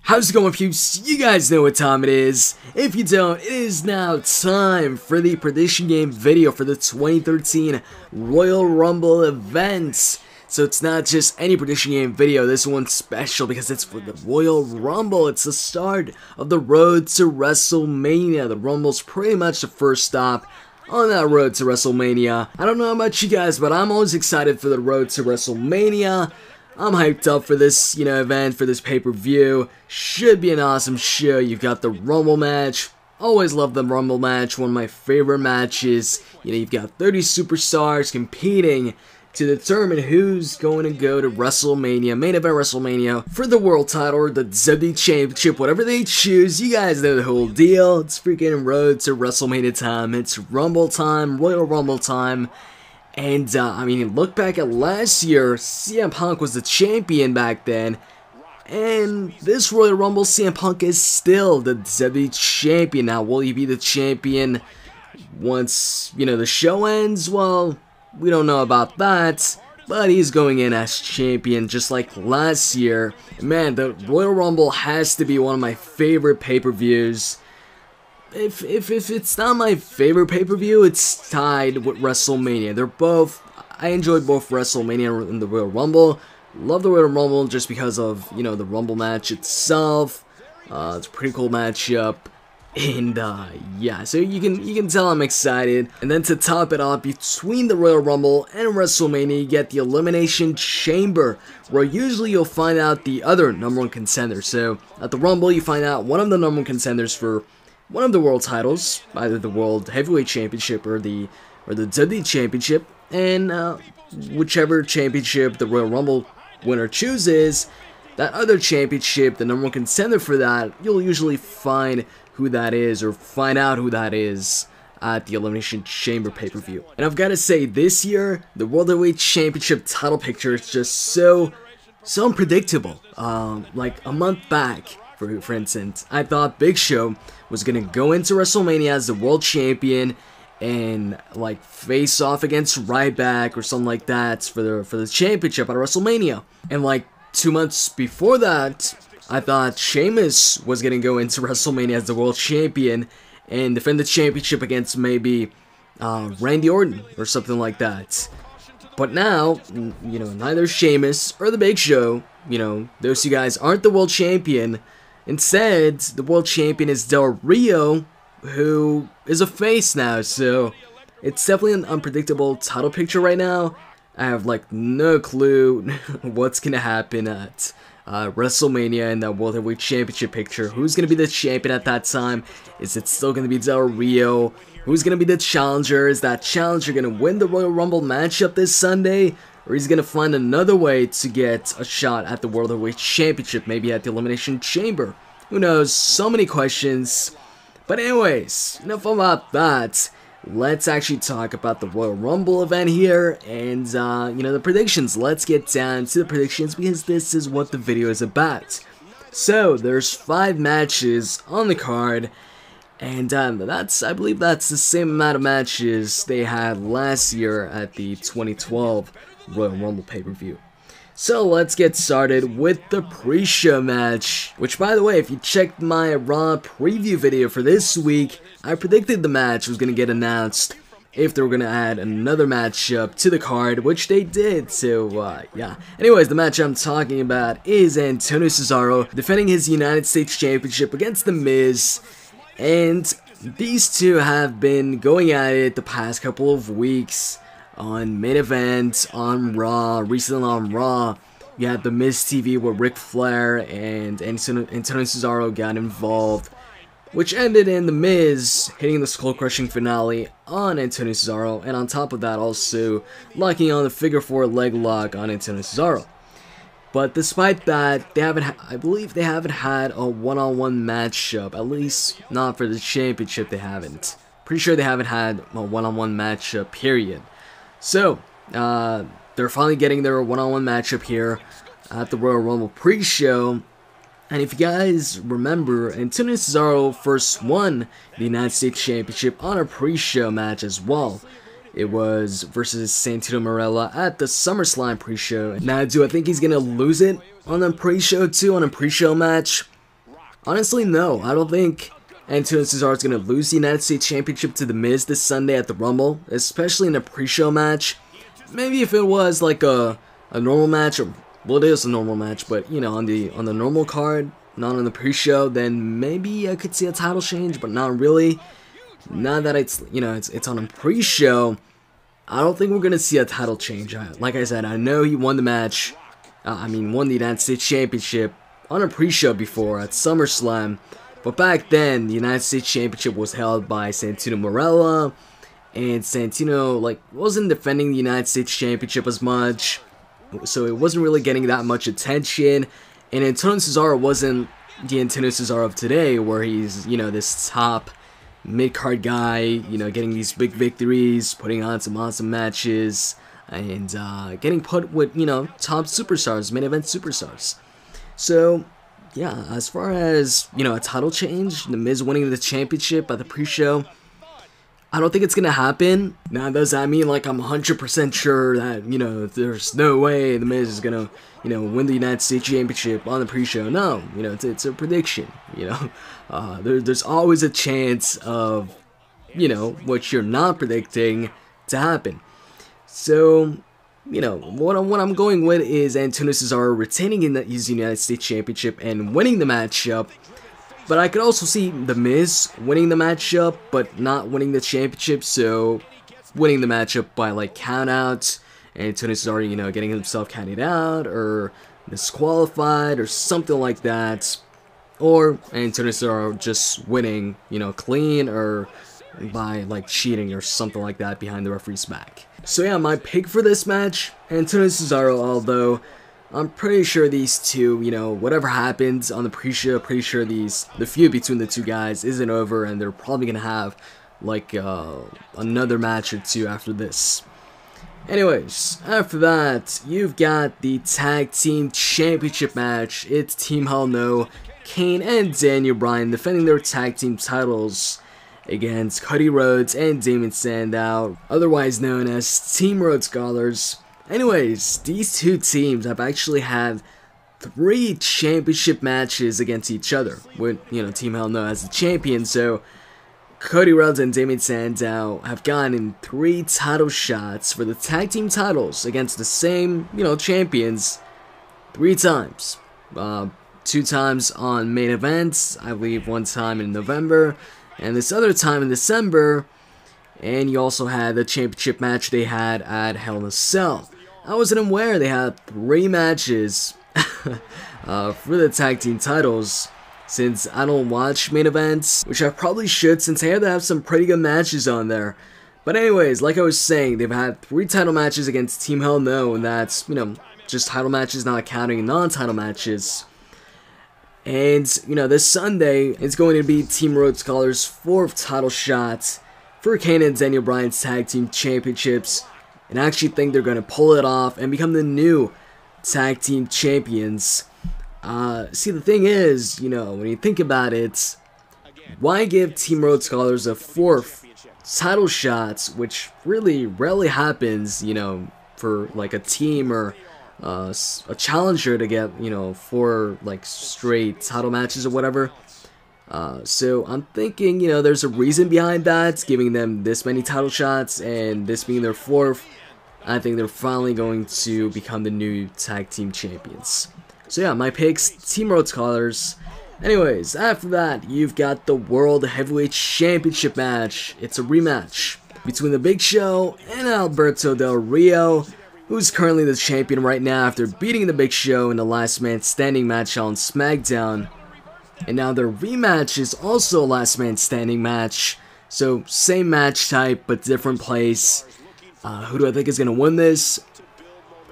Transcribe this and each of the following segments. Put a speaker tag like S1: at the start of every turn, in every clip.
S1: How's it going, peeps? You guys know what time it is. If you don't, it is now time for the prediction game video for the 2013 Royal Rumble event. So it's not just any prediction game video, this one's special because it's for the Royal Rumble. It's the start of the road to WrestleMania. The Rumble's pretty much the first stop on that road to WrestleMania. I don't know about you guys, but I'm always excited for the road to WrestleMania. I'm hyped up for this, event, for this pay-per-view. Should be an awesome show. You've got the Rumble match. Always love the Rumble match, one of my favorite matches. You've got 30 superstars competing to determine who's going to go to WrestleMania, main event WrestleMania, for the world title or the WWE Championship, whatever they choose. You guys know the whole deal. It's freaking road to WrestleMania time. It's Rumble time, Royal Rumble time. And, look back at last year, CM Punk was the champion back then, and this Royal Rumble, CM Punk is still the WWE champion. Now, will he be the champion once, the show ends? Well, we don't know about that, but he's going in as champion just like last year. And man, the Royal Rumble has to be one of my favorite pay-per-views. If it's not my favorite pay-per-view, it's tied with WrestleMania. I enjoyed both WrestleMania and the Royal Rumble. Love the Royal Rumble just because of, the Rumble match itself. It's a pretty cool matchup. And, yeah, so you can tell I'm excited. And then to top it off, between the Royal Rumble and WrestleMania, you get the Elimination Chamber, where usually you'll find out the other #1 contender. So, at the Rumble, you find out one of the #1 contenders for one of the world titles, either the World Heavyweight Championship or the WWE Championship, and whichever championship the Royal Rumble winner chooses, that other championship, the #1 contender for that, you'll usually find who that is or find out who that is at the Elimination Chamber pay-per-view. And I've got to say, this year, the World Heavyweight Championship title picture is just so unpredictable. Like a month back, for instance, I thought Big Show was gonna go into WrestleMania as the world champion and like face off against Ryback or something like that for the championship at WrestleMania. And like 2 months before that, I thought Sheamus was gonna go into WrestleMania as the world champion and defend the championship against maybe Randy Orton or something like that. But now, neither Sheamus or the Big Show, those two guys aren't the world champion. Instead, the world champion is Del Rio, who is a face now, so it's definitely an unpredictable title picture right now. I have like no clue what's gonna happen at WrestleMania in that World Heavyweight Championship picture. Who's gonna be the champion at that time? Is it still gonna be Del Rio? Who's gonna be the challenger? Is that challenger gonna win the Royal Rumble matchup this Sunday? Or he's gonna find another way to get a shot at the World Heavyweight Championship, maybe at the Elimination Chamber. Who knows? So many questions. But anyways, enough about that. Let's actually talk about the Royal Rumble event here and, the predictions. Let's get down to the predictions because this is what the video is about. So, there's 5 matches on the card. And I believe that's the same amount of matches they had last year at the 2012 Royal Rumble pay-per-view. So let's get started with the pre-show match, which by the way, if you checked my Raw preview video for this week, I predicted the match was going to get announced if they were going to add another matchup to the card, which they did, so yeah. Anyways, the match I'm talking about is Antonio Cesaro defending his United States Championship against The Miz, and these two have been going at it the past couple of weeks. On main event, on Raw, recently on Raw, you had the Miz TV where Ric Flair and Antonio Cesaro got involved, which ended in the Miz hitting the skull-crushing finale on Antonio Cesaro, and on top of that also locking on the figure 4 leg lock on Antonio Cesaro. But despite that, I believe they haven't had a one-on-one matchup, at least not for the championship. They haven't. Pretty sure they haven't had a one-on-one matchup, period. So, they're finally getting their one-on-one matchup here at the Royal Rumble pre-show. And if you guys remember, Antonio Cesaro first won the United States Championship on a pre-show match as well. It was versus Santino Marella at the SummerSlam pre-show. Now, do I think he's going to lose it on the pre-show too, on a pre-show match? Honestly, no. I don't think Antonio Cesaro is going to lose the United States Championship to The Miz this Sunday at the Rumble, especially in a pre-show match. Maybe if it was like a normal match, or well, it is a normal match, but you know, on the normal card, not on the pre-show, then maybe I could see a title change, but not really. Now that it's, you know, it's on a pre-show, I don't think we're gonna see a title change. Like I said, I know he won the match. Won the United States Championship on a pre-show before at SummerSlam. But back then, the United States Championship was held by Santino Marella, and Santino wasn't defending the United States Championship as much, so it wasn't really getting that much attention. And Antonio Cesaro wasn't the Antonio Cesaro of today, where he's, you know, this top mid-card guy, you know, getting these big victories, putting on some awesome matches, and getting put with, you know, top superstars, main event superstars. So yeah, as far as, you know, a title change, The Miz winning the championship at the pre-show, I don't think it's gonna happen. Now, does that mean like I'm 100% sure that, you know, there's no way The Miz is gonna, you know, win the United States Championship on the pre-show? No, you know, it's a prediction. You know, there's always a chance of, you know, what you're not predicting to happen. So, you know, what I'm going with is Antonio Cesaro retaining his United States Championship and winning the matchup. But I could also see The Miz winning the matchup, but not winning the championship. So, winning the matchup by like countouts, and Antonio Cesaro, you know, getting himself counted out or disqualified or something like that. Or Antonio Cesaro just winning, you know, clean or by like cheating or something like that behind the referee's back. So yeah, my pick for this match, Antonio Cesaro, although I'm pretty sure these two, you know, whatever happens on the pre-show, pretty sure the feud between the two guys isn't over, and they're probably going to have like another match or two after this. Anyways, after that, you've got the Tag Team Championship match. It's Team Hell No, Kane and Daniel Bryan defending their tag team titles against Cody Rhodes and Damon Sandow, otherwise known as Team Rhodes Scholars. Anyways, these two teams have actually had 3 championship matches against each other, with, you know, Team Hell No as the champion. So Cody Rhodes and Damon Sandow have gotten 3 title shots for the tag team titles against the same, you know, champions 3 times. 2 times on main events, I believe 1 time in November, and this other time in December. And you also had the championship match they had at Hell in a Cell. I wasn't aware they had 3 matches for the tag team titles, since I don't watch main events, which I probably should, since they have some pretty good matches on there. But anyways, like I was saying, they've had 3 title matches against Team Hell No, and that's, you know, just title matches, not counting non-title matches. And, you know, this Sunday, it's going to be Team Rhodes Scholars' 4th title shot for Kane and Daniel Bryan's Tag Team Championships, and I actually think they're going to pull it off and become the new Tag Team Champions. See, the thing is, you know, when you think about it, why give Team Rhodes Scholars a 4th title shot, which really rarely happens, you know, for like a team or a challenger to get, you know, 4 like straight title matches or whatever. So I'm thinking, you know, there's a reason behind that, giving them this many title shots, and this being their 4th. I think they're finally going to become the new tag team champions. So yeah, my picks, Team Rhodes Scholars. Anyways, after that, you've got the World Heavyweight Championship match. It's a rematch between the Big Show and Alberto Del Rio, who's currently the champion right now after beating the Big Show in the Last Man Standing match on SmackDown. And now their rematch is also a Last Man Standing match. So same match type, but different place. Who do I think is going to win this?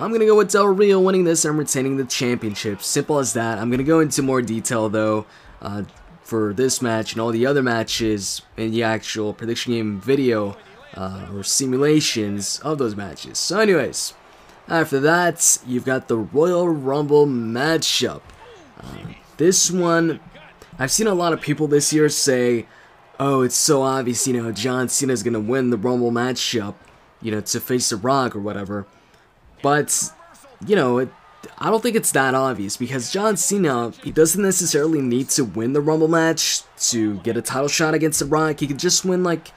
S1: I'm going to go with Del Rio winning this and retaining the championship. Simple as that. I'm going to go into more detail though for this match and all the other matches in the actual prediction game video or simulations of those matches. So anyways, after that, you've got the Royal Rumble matchup. This one, I've seen a lot of people this year say, oh, it's so obvious, you know, John Cena's going to win the Rumble matchup, you know, to face The Rock or whatever. But, you know, I don't think it's that obvious, because John Cena, he doesn't necessarily need to win the Rumble match to get a title shot against The Rock. He could just win, like,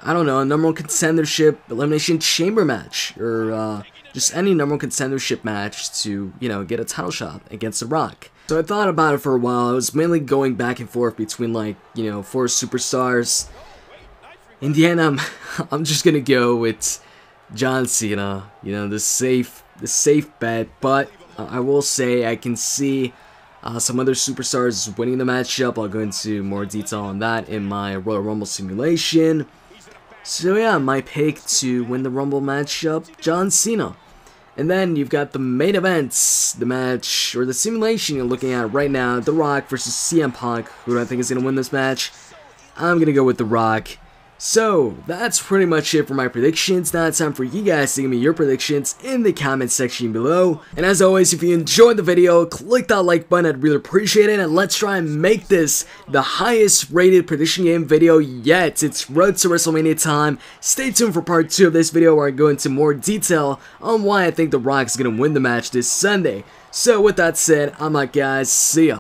S1: I don't know, a number one contendership elimination chamber match, or just any number one contendership match to, you know, get a title shot against The Rock. So I thought about it for a while. I was mainly going back and forth between, like, you know, 4 superstars. In the end, I'm just gonna go with John Cena, you know, the safe bet. But I will say I can see some other superstars winning the matchup. I'll go into more detail on that in my Royal Rumble simulation. So yeah, my pick to win the Rumble matchup, John Cena. And then you've got the main events, the match, or the simulation you're looking at right now, The Rock versus CM Punk. Who do I think is going to win this match? I'm going to go with The Rock. So, that's pretty much it for my predictions. Now it's time for you guys to give me your predictions in the comment section below. And as always, if you enjoyed the video, click that like button, I'd really appreciate it. And let's try and make this the highest rated prediction game video yet. It's Road to WrestleMania time. Stay tuned for part 2 of this video where I go into more detail on why I think The Rock is going to win the match this Sunday. So with that said, I'm out guys, see ya.